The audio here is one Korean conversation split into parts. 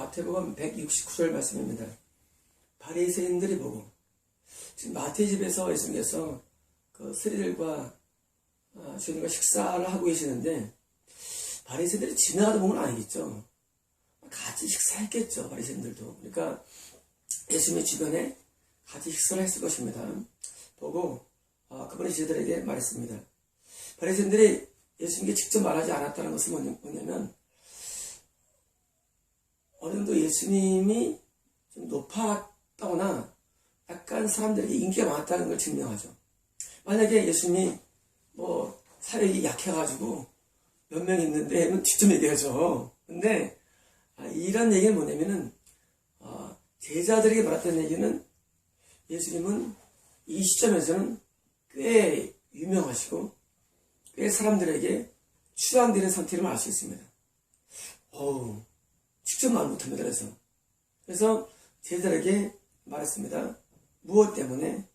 마태복음 169절 말씀입니다. 바리새인들이 보고, 지금 마태 집에서 예수님께서 그 세리들과 주님과 식사를 하고 계시는데, 바리새인들이 지나가다 보면 아니겠죠. 같이 식사했겠죠, 바리새인들도. 그러니까 예수님의 주변에 같이 식사를 했을 것입니다. 보고 그분이 제자들에게 말했습니다. 바리새인들이 예수님께 직접 말하지 않았다는 것은 뭐냐면, 어느 정도 예수님이 좀 높았다거나 약간 사람들에게 인기가 많았다는 걸 증명하죠. 만약에 예수님이 뭐 사역이 약해가지고 몇 명 있는데 직접 얘기하죠. 근데 이런 얘기는 뭐냐면은 제자들에게 말했던 얘기는, 예수님은 이 시점에서는 꽤 유명하시고 꽤 사람들에게 추앙되는 상태를 알 수 있습니다. 직접 말 못합니다. 그래서 제자들에게 말했습니다. 무엇 때문에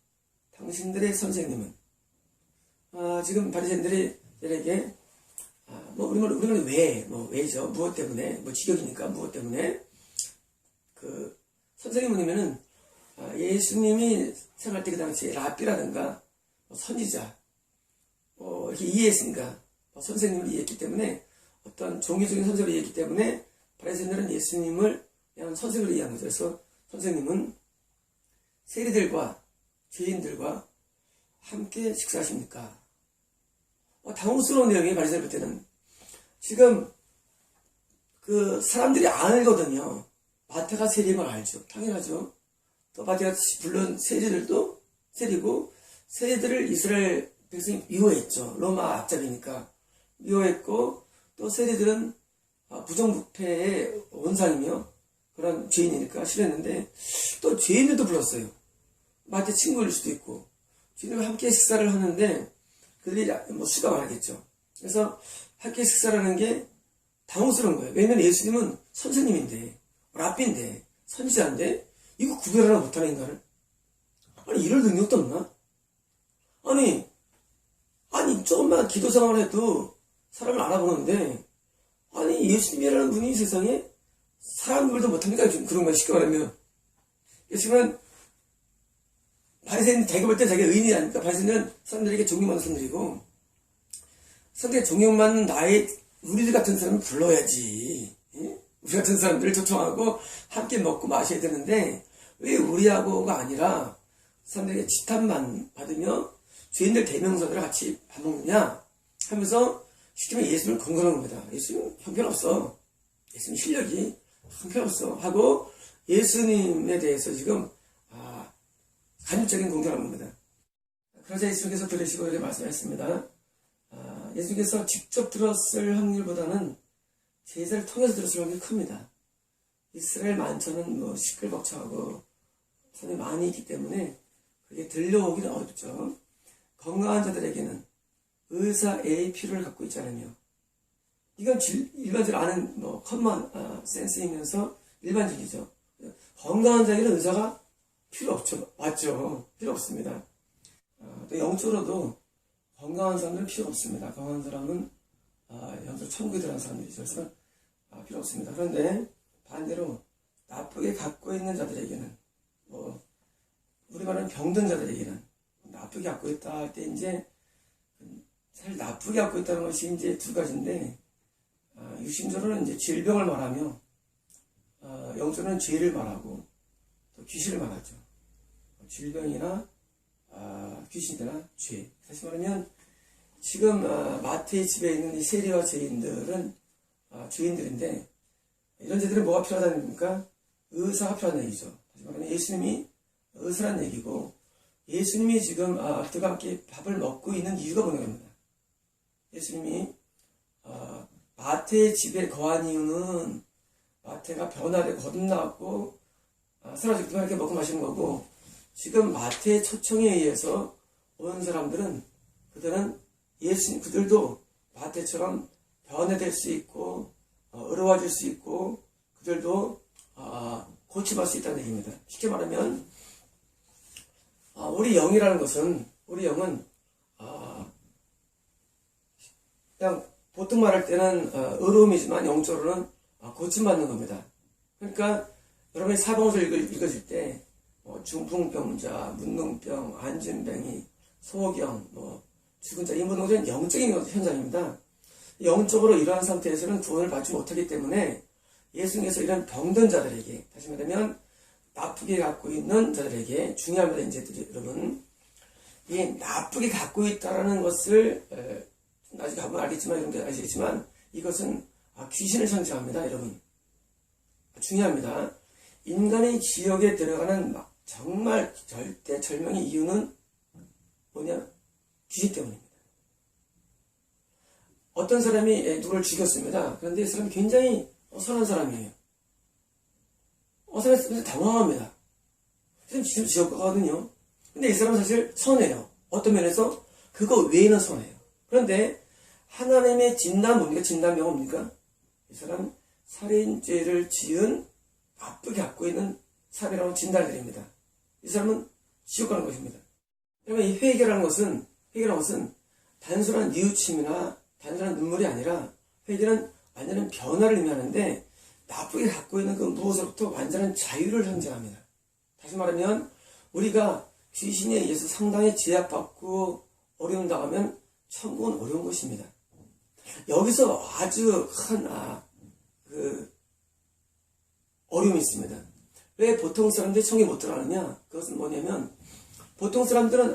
당신들의 선생님은, 지금 바리새인들에게 우리는 왜죠? 무엇 때문에? 직역이니까 무엇 때문에? 선생님은 예수님이 생활 때 그 당시에 랍비라든가 선지자 이렇게 이해했으니까, 선생님을 이해했기 때문에, 어떤 종교적인 선생을 이해했기 때문에 바리새인들은 예수님을 그냥 선생으로 이해한 거죠. 그래서 선생님은 세리들과 죄인들과 함께 식사하십니까? 당혹스러운 내용이 바리새인들 때는. 지금 그 사람들이 알거든요. 마태가 세리인 걸 알죠. 당연하죠. 또 마태가 불른 세리들도 세리고, 세리들을 이스라엘 백성이 미워했죠. 로마 앞잡이니까 미워했고, 또 세리들은 부정부패의 원상이며 그런 죄인이니까 싫었는데, 또 죄인들도 불렀어요. 마태 친구일 수도 있고, 죄인들과 함께 식사를 하는데 그들이 수가 많았겠죠. 그래서 함께 식사를 하는 게 당혹스러운 거예요. 왜냐면 예수님은 선생님인데, 랍비인데, 선지자인데, 이거 구별하나 못하는 인간을? 아니, 이럴 능력도 없나? 아니 조금만 기도 생활을 해도 사람을 알아보는데, 아니 예수님이라는 분이 세상에 사람들도 못합니까? 그런 거 쉽게 말하면. 예수님은 바리새인 대접할 때 자기가 의인이 아닙니까? 바리새인은 사람들에게 존경받는 사람들이고, 사람들에게 존경받는 우리들 같은 사람을 불러야지. 예? 우리 같은 사람들을 초청하고 함께 먹고 마셔야 되는데, 왜 우리하고가 아니라 사람들에게 지탄만 받으며 죄인들 대명사들을 같이 밥 먹느냐 하면서 쉽게 말하면 예수님은 건강한 겁니다. 예수님은 형편없어. 예수님 실력이 형편없어 하고 예수님에 대해서 지금 간접적인 공격을 한 겁니다. 그러자 예수님께서 들으시고 이렇게 말씀하셨습니다. 예수님께서 직접 들었을 확률보다는 제자를 통해서 들었을 확률이 큽니다. 이스라엘 만천은 시끌벅적하고 사람이 많이 있기 때문에 그게 들려오기는 어렵죠. 건강한 자들에게는 의사 A의 필요를 갖고 있지 않으며, 이건 일반적으로 아는 커먼 센스이면서 일반적이죠. 건강한 자에게는 의사가 필요 없죠. 맞죠? 필요 없습니다. 또 영적으로도 건강한 사람들은 필요 없습니다. 건강한 사람은 영적으로 천국에 들어가는 사람들이죠. 그래서 필요 없습니다. 그런데 반대로 나쁘게 갖고 있는 자들에게는, 우리 말하는 병든 자들에게는, 나쁘게 갖고 있다 할 때 이제 사실 나쁘게 갖고 있다는 것이 이제 두 가지인데, 유심적으로는 이제 질병을 말하며, 영적으로는 죄를 말하고 또 귀신을 말하죠. 질병이나 귀신이나 죄. 다시 말하면 지금 마태의 집에 있는 이 세리와 죄인들은 죄인들인데, 이런 자들은 뭐가 필요하다니까? 의사가 필요한 얘기죠. 다시 말하면 예수님이 의사란 얘기고, 예수님이 지금 그들과 함께 밥을 먹고 있는 이유가 뭐냐 합니다. 예수님이 마태의 집에 거한 이유는 마태가 변화되고 거듭나고 사라지고 이렇게 먹고 마시는 거고, 지금 마태의 초청에 의해서 온 사람들은, 그들도 마태처럼 변화될 수 있고 의로워질 수 있고 그들도 고침할 수 있다는 얘기입니다. 쉽게 말하면 우리 영이라는 것은, 우리 영은 그냥 보통 말할 때는 의로움이지만 영적으로는 고침받는 겁니다. 그러니까 여러분이 사방서를 읽으실 때 중풍병자, 문둥병, 안진뱅이, 소경, 죽은 자, 이 모든 것은 영적인 현상입니다. 영적으로 이러한 상태에서는 구원을 받지 못하기 때문에 예수님께서 이런 병든 자들에게, 다시 말하면 나쁘게 갖고 있는 자들에게, 중요합니다. 이제 여러분, 이 나쁘게 갖고 있다라는 것을 나중에 한번 알겠지만, 여러분들 아시겠지만, 이것은 귀신을 상징합니다. 여러분, 중요합니다. 인간의 지역에 들어가는 정말 절대 절명의 이유는 뭐냐? 귀신 때문입니다. 어떤 사람이 누구를 죽였습니다. 그런데 이 사람이 굉장히 선한 사람이에요. 사람이 당황합니다. 지금 지옥 가거든요. 근데 이 사람은 사실 선해요. 어떤 면에서? 그거 외에는 선해요. 그런데 하나님의 진단 뭡니까? 진단명은 뭡니까? 이 사람 살인죄를 지은 나쁘게 갖고 있는 사람이라고 진단을 드립니다. 이 사람은 지옥 가는 것입니다. 그러면 이 회개라는 것은 단순한 뉘우침이나 단순한 눈물이 아니라, 회개는 완전한 변화를 의미하는데 나쁘게 갖고 있는 그 무엇으로부터 완전한 자유를 상징합니다. 다시 말하면 우리가 귀신에 의해서 상당히 제약받고 어려움 당하면 천국은 어려운 것입니다. 여기서 아주 큰 어려움이 있습니다. 왜 보통 사람들이 천국에 못 들어가느냐? 그것은 뭐냐면, 보통 사람들은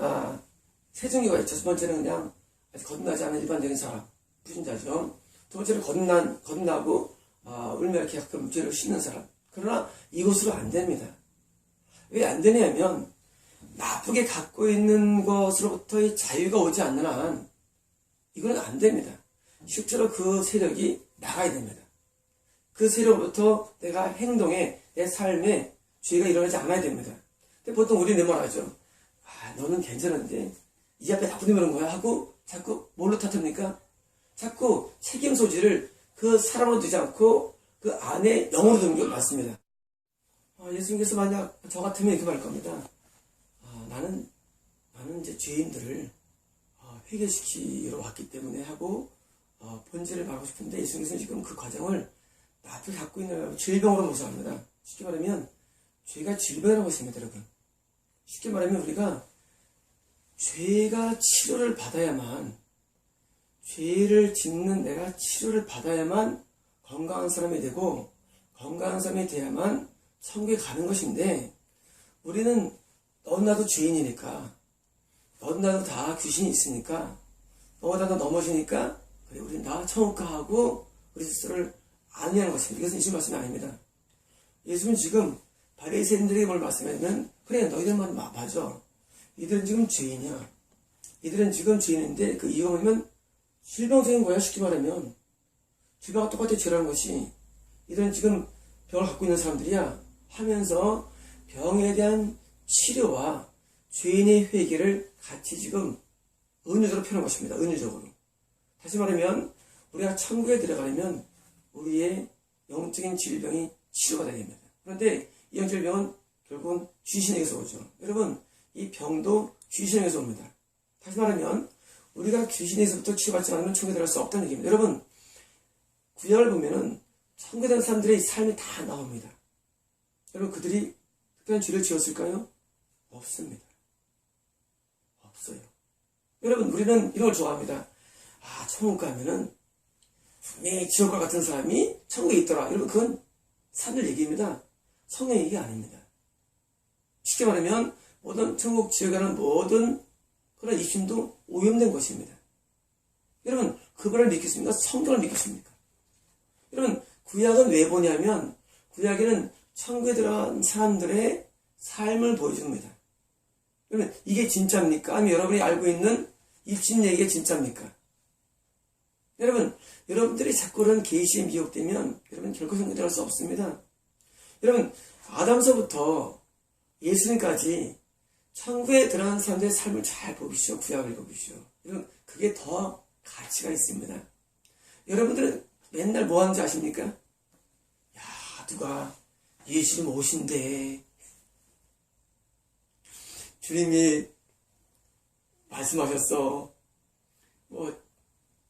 세 종류가 있죠. 첫 번째는 그냥 아직 거듭나지 않은 일반적인 사람, 불신자죠. 두 번째는 거듭나고 울며이렇게 가끔 죄를 씻는 사람. 그러나 이것으로 안 됩니다. 왜 안 되냐면, 나쁘게 갖고 있는 것으로부터의 자유가 오지 않는 한 이거는 안 됩니다. 실제로 그 세력이 나가야 됩니다. 그 세력으로부터 내가 행동에, 내 삶에 죄가 일어나지 않아야 됩니다. 근데 보통 우리 내말하죠. 너는 괜찮은데 이 앞에 나쁜 놈이 오는 거야 하고 자꾸 뭘로 탓합니까? 자꾸 책임 소지를 그 사람으로 두지 않고 그 안에 영으로 두는 게 맞습니다. 예수님께서 만약 저 같으면 이렇게 말할 겁니다. 나는 이제 죄인들을 회개시키러 왔기 때문에 하고 본질을 말하고 싶은데, 예수님께서는 지금 그 과정을 나쁘게 갖고 있는 질병으로 묘사합니다. 쉽게 말하면 죄가 질병이라고 했습니다. 여러분, 쉽게 말하면 우리가 죄가 치료를 받아야만, 죄를 짓는 내가 치료를 받아야만 건강한 사람이 되고, 건강한 사람이 돼야만 천국에 가는 것인데, 우리는 너나도 죄인이니까, 너나도 다 귀신이 있으니까, 너나도 넘어지니까, 그래 우리는 다 천국 가 하고 우리 스스로를 안위하는 것입니다. 이것은 예수님 말씀이 아닙니다. 예수님은 지금 바리새인들에게 뭘 말씀하냐면, 그래 너희들만 맞아. 이들은 지금 죄인이야. 이들은 지금 죄인인데 그 이유가 뭐냐면 질병적인 거야. 쉽게 말하면 질병과 똑같이 죄라는 것이, 이들은 지금 병을 갖고 있는 사람들이야 하면서 병에 대한 치료와 죄인의 회개를 같이 지금 은유적으로 표현한 것입니다. 은유적으로. 다시 말하면 우리가 천국에 들어가려면 우리의 영적인 질병이 치료가 돼야 됩니다. 그런데 이 영적인 질병은 결국은 귀신에게서 오죠. 여러분, 이 병도 귀신에게서 옵니다. 다시 말하면 우리가 귀신에서부터 치료받지 않으면 천국에 들어갈 수 없다는 얘기입니다. 여러분, 구약을 보면은 천국에 들어간 사람들의 삶이 다 나옵니다. 여러분, 그들이 특별한 죄를 지었을까요? 없습니다. 없어요. 여러분, 우리는 이런 걸 좋아합니다. 천국 가면은 분명히 지옥과 같은 사람이 천국에 있더라. 여러분, 그건 사람들 얘기입니다. 성경 얘기 아닙니다. 쉽게 말하면 모든 천국 지옥에 가는 모든 그런 입심도 오염된 것입니다. 여러분, 그거를 믿겠습니까? 성경을 믿겠습니까? 여러분, 구약은 왜 보냐면 구약에는 천국에 들어간 사람들의 삶을 보여줍니다. 여러분, 이게 진짜입니까? 아니면 여러분이 알고 있는 입신 얘기가 진짜입니까? 여러분, 여러분들이 자꾸 그런 계시에 미혹되면 여러분 결코 천국에 들어갈 수 없습니다. 여러분, 아담서부터 예수님까지 천국에 들어간 사람들의 삶을 잘 보십시오. 구약을 보십시오. 여러분, 그게 더 가치가 있습니다. 여러분들은 맨날 뭐 하는지 아십니까? 누가 예수님 오신대. 주님이 말씀하셨어.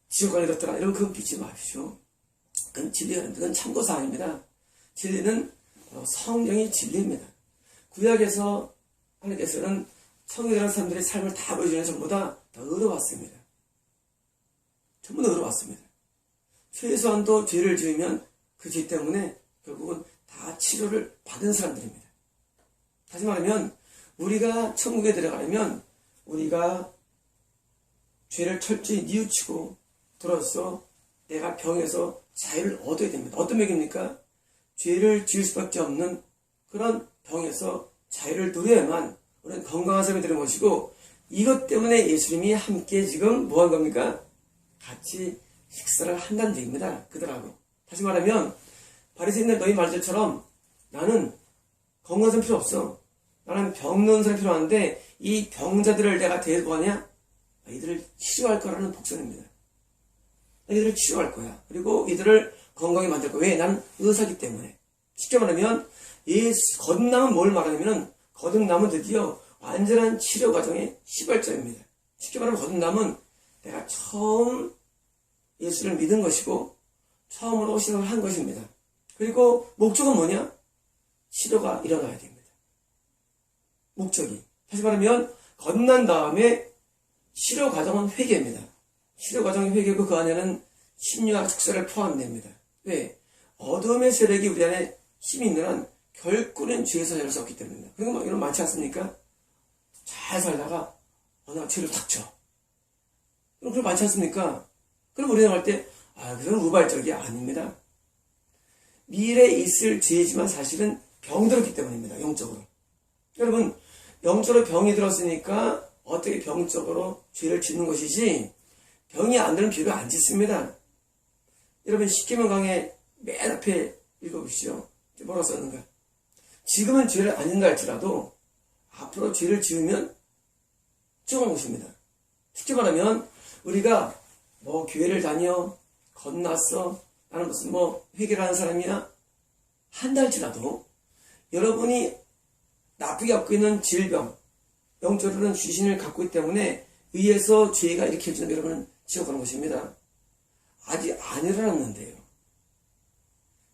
지옥 가게 됐더라. 이런 그거 믿지 마십시오. 그건 진리가 아닙니다. 그건 참고사항입니다. 진리는 성령이 진리입니다. 구약에서 하나님께서는 청교도라는 사람들의 삶을 다 보여주는 전부 다 의로웠습니다. 전부 다 의로웠습니다. 최소한도 죄를 지으면 그 죄 때문에 결국은 다 치료를 받은 사람들입니다. 다시 말하면 우리가 천국에 들어가려면 우리가 죄를 철저히 뉘우치고 들어서 내가 병에서 자유를 얻어야 됩니다. 어떤 병입니까? 죄를 지을 수밖에 없는 그런 병에서 자유를 누려야만 우리는 건강한 삶이 되는 것이고, 이것 때문에 예수님이 함께 지금 뭐 한 겁니까? 같이 식사를 한다는 얘기입니다. 그들하고. 다시 말하면 바리새인들 너희 말들처럼 나는 건강한 사람 필요 없어. 나는 병 넣은 사람이 필요한데 이 병자들을 내가 대해서 하냐? 이들을 치료할 거라는 복선입니다. 이들을 치료할 거야. 그리고 이들을 건강하게 만들 거야. 왜? 나는 의사기 때문에. 쉽게 말하면 거듭남은 뭘 말하냐면 거듭남은 드디어 완전한 치료 과정의 시발점입니다. 쉽게 말하면 거듭남은 내가 처음 예수를 믿은 것이고 처음으로 시작을 한 것입니다. 그리고 목적은 뭐냐? 치료가 일어나야 됩니다. 목적이. 다시 말하면 거듭난 다음에 치료 과정은 회개입니다. 치료 과정이 회개고 그 안에는 심리와 축사를 포함됩니다. 왜? 어둠의 세력이 우리 안에 힘이 있는 한 결국은 죄에서 자유할 수 없기 때문입니다. 그리고 이런 많지 않습니까? 잘 살다가 어느 날 죄를 탁 쳐. 그럼 그런 많지 않습니까? 그럼 우리는 할 때 그건 우발적이 아닙니다. 미래에 있을 죄지만 사실은 병들었기 때문입니다. 영적으로. 여러분, 영적으로 병이 들었으니까 어떻게 병적으로 죄를 짓는 것이지 병이 안 들면 죄를 안 짓습니다. 여러분, 십계명 강의 맨 앞에 읽어보시죠. 뭐라고 썼는가? 지금은 죄를 안 짓는다 할지라도 앞으로 죄를 지으면 죽은 것입니다. 쉽게 말하면 우리가 교회를 다녀 건넜어 나는 무슨 회개를 하는 사람이야 한다 할지라도 여러분이 나쁘게 갖고 있는 질병, 영적으로는 귀신을 갖고 있기 때문에 의해서 죄가 이렇게 해주는 여러분은 지옥 가는 것입니다. 아직 안 일어났는데요.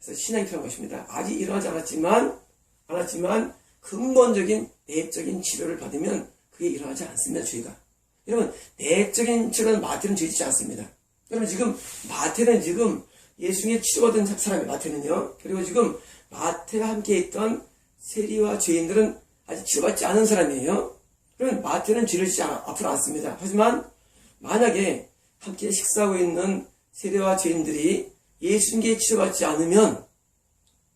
그래서 신앙이 필요한 것입니다. 아직 일어나지 않았지만 근본적인 내적인 치료를 받으면 그게 일어나지 않습니다. 죄가. 여러분, 내적인 치료는 마태는 죄짓지 않습니다. 여러분, 지금 마태는 지금 예수님의 치료받은 사람이 마태는요. 그리고 지금 마태와 함께 있던 세리와 죄인들은 아직 치료받지 않은 사람이에요. 그러면 마태는 죄를 짓지 앞으로 않습니다. 하지만 만약에 함께 식사하고 있는 세리와 죄인들이 예수님께 치료받지 않으면,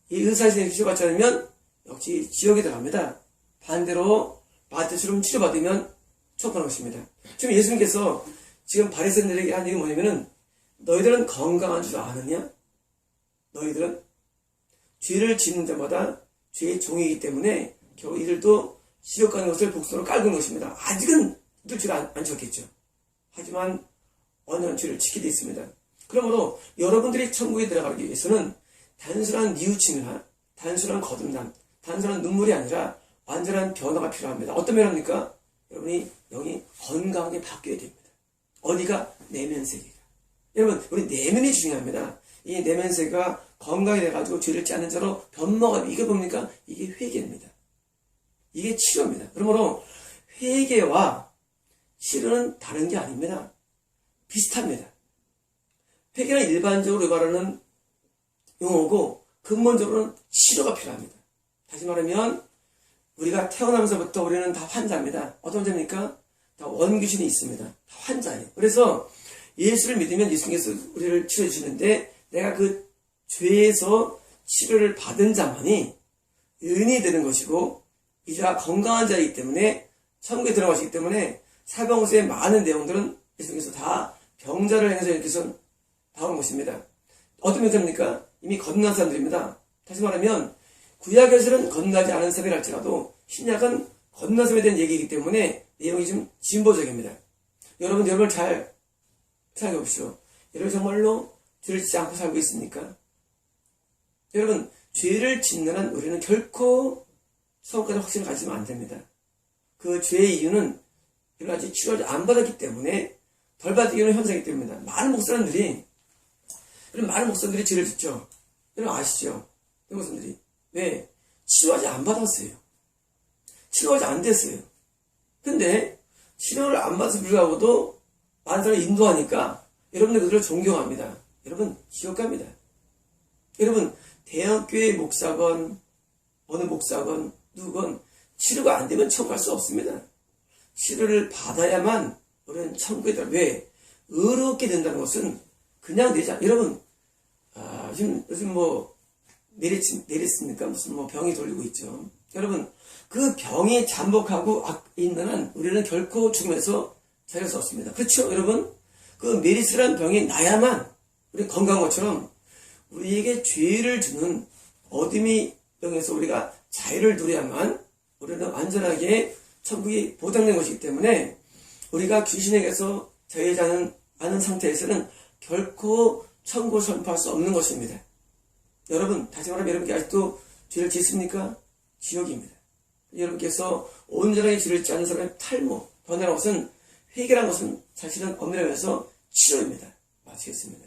이 의사선생님께 치료받지 않으면 역시 지옥에 들어갑니다. 반대로 마태처럼 치료받으면 촉구하는 것입니다. 지금 예수님께서 지금 바리새인들에게 한 얘기 뭐냐면은 너희들은 건강한 줄 아느냐? 너희들은 죄를 짓는 자마다 죄의 종이기 때문에 겨우 이들도 지옥 가는 것을 복선으로 깔고 있는 것입니다. 아직은 이들 죄를 안 지었겠죠. 하지만 어느 한 죄를 지키게 되어 있습니다. 그러므로 여러분들이 천국에 들어가기 위해서는 단순한 뉘우침이나 단순한 거듭남, 단순한 눈물이 아니라 완전한 변화가 필요합니다. 어떤 변화입니까? 여러분이 영이 건강하게 바뀌어야 됩니다. 어디가? 내면 세계가. 여러분, 우리 내면이 중요합니다. 이 내면 세계가 건강이 돼가지고 죄를 짓지 않는 자로 변모가, 이게 뭡니까? 이게 회개입니다. 이게 치료입니다. 그러므로 회개와 치료는 다른 게 아닙니다. 비슷합니다. 회개는 일반적으로 말하는 용어고 근본적으로는 치료가 필요합니다. 다시 말하면 우리가 태어나면서부터 우리는 다 환자입니다. 어떤 환자입니까? 다 원귀신이 있습니다. 다 환자예요. 그래서 예수를 믿으면 예수님께서 우리를 치료해 주시는데 내가 그 죄에서 치료를 받은 자만이 의인이 되는 것이고 이제가 건강한 자이기 때문에 천국에 들어가시기 때문에 사병서의 많은 내용들은 예수님께서 다 병자를 행해서 이렇게서 나오는 것입니다. 어떤 병자입니까? 이미 거듭난 사람들입니다. 다시 말하면 구약에서는 거듭나지 않은 사람이라 할지라도 신약은 거듭난 사람에 대한 얘기이기 때문에 내용이 좀 진보적입니다. 여러분을 잘 생각해 보십시오. 여러분 정말로 죄를 짓지 않고 살고 있습니까? 여러분, 죄를 짓는 한 우리는 결코 성까지 확신을 가지면 안 됩니다. 그 죄의 이유는 여러 가지 치료를 안 받았기 때문에 덜 받기 위한 현상이기 때문입니다. 많은 목사님들이 죄를 짓죠. 여러분 아시죠? 그 목사님들이. 왜? 치료하지 안 받았어요. 치료하지 안 됐어요. 근데 치료를 안 받아서 불구하고도 많은 사람을 인도하니까 여러분들 그들을 존경합니다. 여러분 지옥 갑니다. 여러분 대학교의 목사건 어느 목사건 누구건 치료가 안 되면 천국 갈 수 없습니다. 치료를 받아야만 우리는 천국에 들어. 왜? 의롭게 된다는 것은 그냥 되지 않아요. 여러분 요즘 뭐 내렸습니까? 무슨 뭐 병이 돌리고 있죠. 여러분 그 병이 잠복하고 있는 한 우리는 결코 죽음에서 자유할 수 없습니다. 그렇죠 여러분? 그 메리스라는 병이 나야만 우리 건강한 것처럼 우리에게 죄를 주는 어둠의 병에서 우리가 자유를 누려야만 우리는 완전하게 천국이 보장된 것이기 때문에 우리가 귀신에게서 자유하지 않은 상태에서는 결코 천국을 선포할 수 없는 것입니다. 여러분 다시 말하면 여러분께 아직도 죄를 짓습니까? 지옥입니다. 여러분께서 온전하게 죄를 짓지 않는 사람의 탈모, 변화라는 것은 회개라는 것은 사실은 엄밀하게 해서 치료입니다. 마치겠습니다.